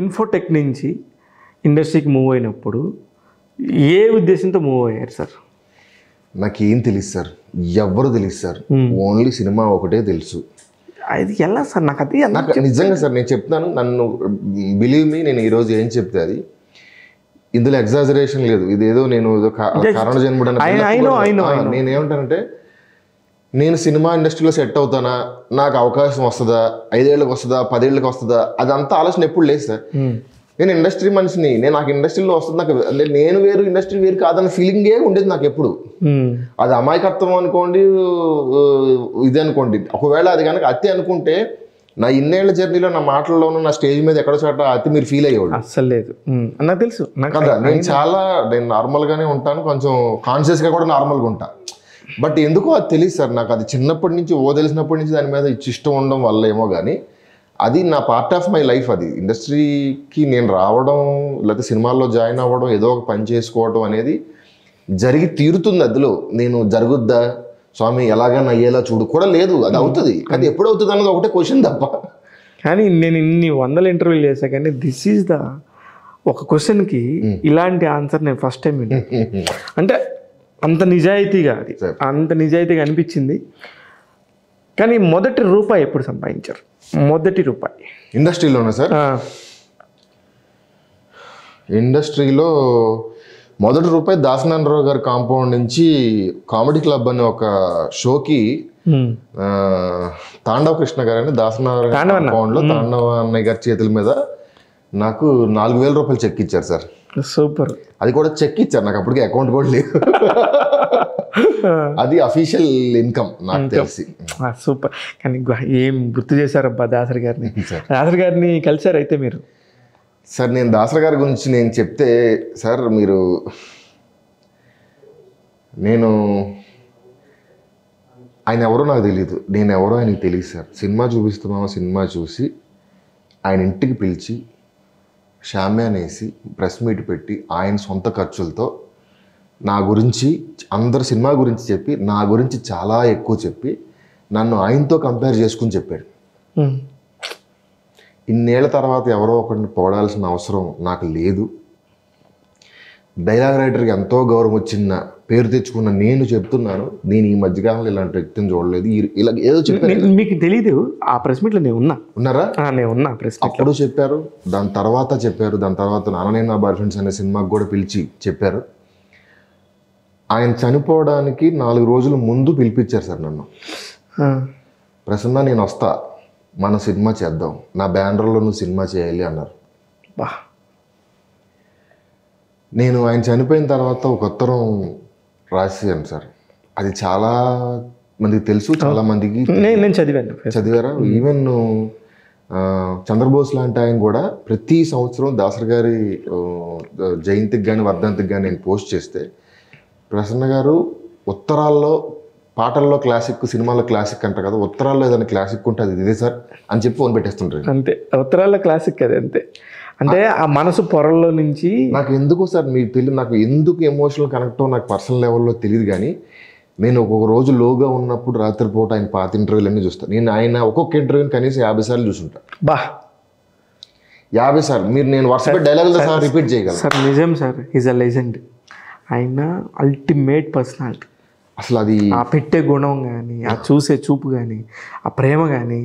Infotech నుంచి ఇండస్ట్రీకి move అయినప్పుడు ఏ ఉద్దేశంతో మూవ్ అయ్యారు సార్? నాకేం తెలియదు సార్, ఎవ్వరు తెలియదు సార్, ఓన్లీ సినిమా ఒకటే తెలుసు. అది ఎలా సార్? నాకు అది నాకు నిజంగా సార్ నేను చెప్తాను, నన్ను బిలీవ్ మీ, నేను ఈరోజు ఏం చెప్తే అది ఇందులో ఎగ్జాజరేషన్ లేదు. ఇదేదో నేను కారణ జన్ముడు నేనేమంటానంటే, నేను సినిమా ఇండస్ట్రీలో సెట్ అవుతానా, నాకు అవకాశం వస్తుందా, 5 ఏళ్ళకి వస్తుందా, 10 ఏళ్ళకి వస్తుందా, అదంతా ఆలోచన ఎప్పుడు లేదు సార్. నేను ఇండస్ట్రీ మనిషిని, నాకు ఇండస్ట్రీలో వస్తుంది, నాకు నేను వేరు ఇండస్ట్రీ వేరు కాదన్న ఫీలింగే ఉండేది నాకు ఎప్పుడు. అది అమాయకత్వం అనుకోండి, ఇది అనుకోండి. ఒకవేళ అది కనుక అతి అనుకుంటే నా ఇన్నేళ్ల జర్నీలో నా మాటల్లోనూ నా స్టేజ్ మీద ఎక్కడో చోట అతి మీరు ఫీల్ అయ్యేవాడు. అస్సలు లేదు, నాకు తెలుసు కదా. నేను నార్మల్గానే ఉంటాను, కొంచెం కాన్షియస్గా కూడా నార్మల్గా ఉంటా. బట్ ఎందుకో అది తెలియదు సార్ నాకు. అది చిన్నప్పటి నుంచి తెలిసినప్పటి నుంచి దాని మీద ఇష్టం ఉండడం వల్ల ఏమో కానీ అది నా పార్ట్ ఆఫ్ మై లైఫ్. అది ఇండస్ట్రీకి నేను రావడం, లేకపోతే సినిమాల్లో జాయిన్ అవ్వడం, ఏదో ఒక పని చేసుకోవడం అనేది జరిగి తీరుతుంది. అందులో నేను జరుగుద్దా స్వామి ఎలాగైనా అయ్యేలా చూడు కూడా లేదు, అది అవుతుంది. అది ఎప్పుడు అవుతుంది అన్నది ఒకటే క్వశ్చన్ తప్ప. కానీ నేను ఇన్ని 100 ఇంటర్వ్యూలు చేశా కానీ దిస్ ఈజ్ ద ఒక క్వశ్చన్కి ఇలాంటి ఆన్సర్ నేను ఫస్ట్ టైం విన్నాను. అంటే అంత నిజాయితీగా, అది అంత నిజాయితీగా అనిపించింది. కానీ మొదటి రూపాయి ఎప్పుడు సంపాదించారు? మొదటి రూపాయి ఇండస్ట్రీలోనే సార్? ఇండస్ట్రీలో మొదటి రూపాయి దాసనారాయణరావు గారి కాంపౌండ్ నుంచి కామెడీ క్లబ్ అనే ఒక షోకి తాండవ కృష్ణ గారు అని దాసనారాయణ కాంపౌండ్లో తాండవ అన్నయ్య గారి చేతుల మీద నాకు 4,000 రూపాయలు చెక్ ఇచ్చారు సార్. సూపర్. అది కూడా చెక్ ఇచ్చారు, నాకు అప్పటికి అకౌంట్ కూడా లేదు. అది అఫీషియల్ ఇన్కమ్ నాకు తెలిసి. సూపర్. కానీ ఏం గుర్తు చేశారబ్బా దాసరి గారిని. దాసరి గారిని కలిసారు అయితే మీరు? సార్ నేను దాసరి గారి గురించి నేను చెప్తే సార్ మీరు, ఆయన ఎవరో నాకు తెలియదు, నేను ఎవరో ఆయనకి తెలియదు సార్. సినిమా చూపిస్తున్నాము, సినిమా చూసి ఆయన ఇంటికి పిలిచి షామ్యానేసి ప్రెస్ మీట్ పెట్టి ఆయన సొంత ఖర్చులతో నా గురించి, అందరు సినిమా గురించి చెప్పి, నా గురించి చాలా ఎక్కువ చెప్పి నన్ను ఆయనతో కంపేర్ చేసుకుని చెప్పాడు. ఇన్నేళ్ల తర్వాత ఎవరో ఒకరిని పొగడాల్సిన అవసరం నాకు లేదు. డైలాగ్ రైటర్కి ఎంతో గౌరవం వచ్చిన పేరు తెచ్చుకున్న నేను చెప్తున్నాను, నేను ఈ మధ్యకాలంలో ఇలాంటి వ్యక్తిని చూడలేదు. ఇలా ఏదో చెప్పారు, మీకు తెలీదు. ఆ ప్రెస్ మీట్లో నేను ఉన్నారా? నేను ఉన్నా ప్రెస్ మీట్. అప్పుడు చెప్పారు, దాని తర్వాత చెప్పారు, దాని తర్వాత నాన్న నా బాయ్ ఫ్రెండ్స్ అనే సినిమాకి కూడా పిలిచి చెప్పారు. ఆయన చనిపోవడానికి 4 రోజుల ముందు పిలిపించారు సార్ నన్ను. ప్రసన్న నేను వస్తా, మన సినిమా చేద్దాం, నా బ్యానర్లో నువ్వు సినిమా చేయాలి అన్నారు. నేను ఆయన చనిపోయిన తర్వాత ఒక ఉత్తరం రాసాను సార్. అది చాలా మందికి తెలుసు, చాలా మందికి నేను చదివారా? ఈవెన్ చంద్రబోస్ లాంటి ఆయన కూడా ప్రతి సంవత్సరం దాసరి గారి జయంతికి కానీ వర్ధంతికి కానీ నేను పోస్ట్ చేస్తే, ప్రసన్న గారు ఉత్తరాల్లో పాటల్లో క్లాసిక్, సినిమాలో క్లాసిక్ అంటారు కదా, ఉత్తరాల్లో ఏదైనా క్లాసిక్ ఉంటే అది ఇదే సార్ అని చెప్పి ఫోన్ పెట్టేస్తుంటారు. అంతే, ఉత్తరాల్లో క్లాసిక్ అది. అంతే, అంటే ఆ మనసు పొరల్లో నుంచి. నాకు ఎందుకు సార్ మీకు తెలియదు, నాకు ఎందుకు ఎమోషనల్ కనెక్ట్ నాకు పర్సనల్ లెవెల్లో తెలియదు. కానీ నేను ఒక్కొక్క రోజు లోగా ఉన్నప్పుడు రాత్రిపూట ఆయన పాత ఇంటర్వ్యూలు అన్నీ చూస్తాను. నేను ఆయన ఒక్కొక్క ఇంటర్వ్యూని కనీసం 50 సార్లు చూసుంటాను. 50 సార్లు. మీరు నేను వర్ష డైలాగులు సార్ రిపీట్ చేయగలను సార్. నిజం సార్, ఈజ్ అ లెజెండ్. ఆయన అల్టిమేట్ పర్సనాలిటీ. అసలు అది ఆ పెట్టే గుణం కానీ, ఆ చూసే చూపు కానీ, ఆ ప్రేమ కానీ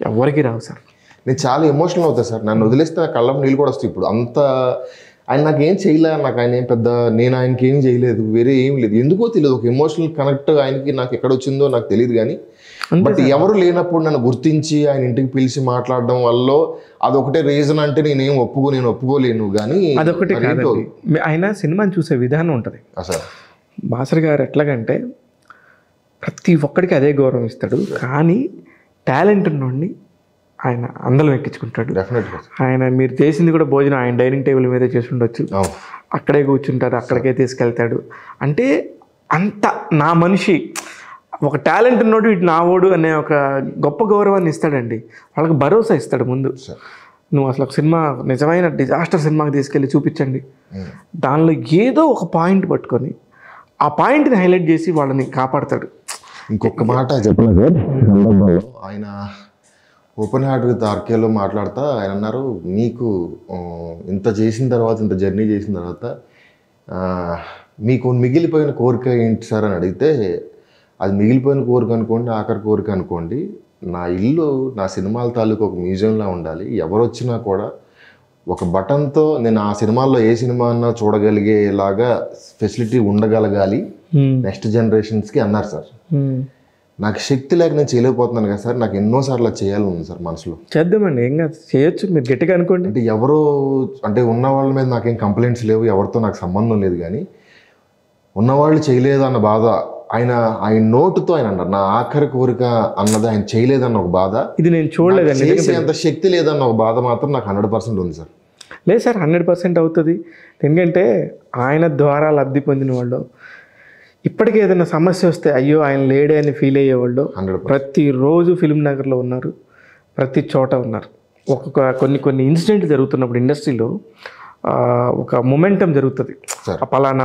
ఎవరికి రావు సార్. నేను చాలా ఎమోషనల్ అవుతాను సార్. నన్ను వదిలేస్తే నా కళ్ళం నీళ్ళు కూడా వస్తాయి. ఇప్పుడు అంత ఆయన నాకేం చేయలే, నాకు ఆయన ఏం పెద్ద, నేను ఆయనకి ఏం చేయలేదు, వేరే ఏం లేదు. ఎందుకో తెలియదు, ఒక ఎమోషనల్ కనెక్ట్ ఆయనకి నాకు ఎక్కడ వచ్చిందో నాకు తెలియదు. కానీ బట్ ఎవరు లేనప్పుడు నన్ను గుర్తించి ఆయన ఇంటికి పిలిచి మాట్లాడడం వల్ల అదొకటే రీజన్. అంటే నేను ఒప్పుకోలేను. కానీ అదొకటి కాదండి, ఆయన సినిమాని చూసే విధానం ఉంటుంది సార్. బాసర్ గారు ఎట్లాగంటే ప్రతి ఒక్కడికి అదే గౌరవం ఇస్తాడు. కానీ టాలెంట్ నుండి ఆయన అందలం ఎక్కించుకుంటాడు. ఆయన మీరు చేసింది కూడా భోజనం ఆయన డైనింగ్ టేబుల్ మీదే చేసి ఉండొచ్చు, అక్కడే కూర్చుంటారు, అక్కడికే తీసుకెళ్తాడు. అంటే అంత నా మనిషి, ఒక టాలెంట్ ఉన్నోడు ఇటు నావోడు అనే ఒక గొప్ప గౌరవాన్ని ఇస్తాడండి. వాళ్ళకి భరోసా ఇస్తాడు ముందు. నువ్వు అసలు ఒక సినిమా నిజమైన డిజాస్టర్ సినిమాకి తీసుకెళ్ళి చూపించండి, దానిలో ఏదో ఒక పాయింట్ పట్టుకొని ఆ పాయింట్ని హైలైట్ చేసి వాళ్ళని కాపాడతాడు. ఇంకొక మాట చెప్పలేదు సార్ సందర్భంలో, ఆయన ఓపెన్ హార్ట్ విత్ ఆర్కేలో మాట్లాడుతా ఆయన అన్నారు, మీకు ఇంత చేసిన తర్వాత, ఇంత జర్నీ చేసిన తర్వాత మీకు మిగిలిపోయిన కోరిక ఏంటి సార్ అని అడిగితే, అది మిగిలిపోయిన కోరిక అనుకోండి, ఆఖరి కోరిక అనుకోండి, నా ఇల్లు నా సినిమాల తాలూకు ఒక మ్యూజియంలా ఉండాలి. ఎవరు వచ్చినా కూడా ఒక బటన్తో నేను ఆ సినిమాల్లో ఏ సినిమా అన్నా చూడగలిగేలాగా ఫెసిలిటీ ఉండగలగాలి నెక్స్ట్ జనరేషన్స్కి అన్నారు సార్. నాకు శక్తి లేక నేను చేయలేకపోతున్నాను కదా సార్, నాకు ఎన్నోసార్లు అది చేయాలని ఉంది సార్ మనసులో. చేద్దామండి, ఏం కాదు, చేయొచ్చు, మీరు గట్టిగా అనుకోండి. అంటే ఎవరో అంటే ఉన్న వాళ్ళ మీద నాకేం కంప్లైంట్స్ లేవు, ఎవరితో నాకు సంబంధం లేదు, కానీ ఉన్నవాళ్ళు చేయలేదు అన్న బాధ ఆయన నోటుతో ఆయన అన్నారు, నా ఆఖరి కోరిక అన్నది ఆయన చేయలేదన్న ఒక బాధ, ఇది నేను చూడలేదండి, చేసే అంత శక్తి లేదన్న ఒక బాధ మాత్రం నాకు 100% ఉంది సార్. లేదు సార్, 100% అవుతుంది. ఎందుకంటే ఆయన ద్వారా లబ్ధి పొందిన వాళ్ళు ఇప్పటికీ ఏదైనా సమస్య వస్తే అయ్యో ఆయన లేడే అని ఫీల్ అయ్యేవాళ్ళు 100%. ప్రతిరోజు ఫిల్మ్ నగర్లో ఉన్నారు, ప్రతి చోట ఉన్నారు. కొన్ని ఇన్సిడెంట్లు జరుగుతున్నప్పుడు ఇండస్ట్రీలో ఒక మొమెంటం జరుగుతుంది. పలానా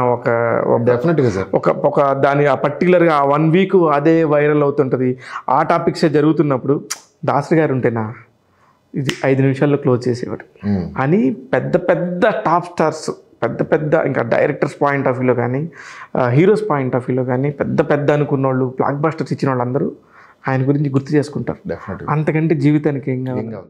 డెఫినెట్గా సార్ ఒక దాని ఆ పర్టికులర్గా ఆ 1 వీక్ అదే వైరల్ అవుతుంటుంది. ఆ టాపిక్సే జరుగుతున్నప్పుడు దాసరి గారు ఉంటేనా ఇది 5 నిమిషాల్లో క్లోజ్ చేసేవాడు అని పెద్ద టాప్ స్టార్స్, పెద్ద ఇంకా డైరెక్టర్స్ పాయింట్ ఆఫ్ వ్యూలో కానీ, హీరోస్ పాయింట్ ఆఫ్ వ్యూలో కానీ పెద్ద అనుకున్న వాళ్ళు, బ్లాక్ బస్టర్స్ ఇచ్చిన వాళ్ళందరూ ఆయన గురించి గుర్తు చేసుకుంటారు. అంతకంటే జీవితానికి ఏం కావాలి.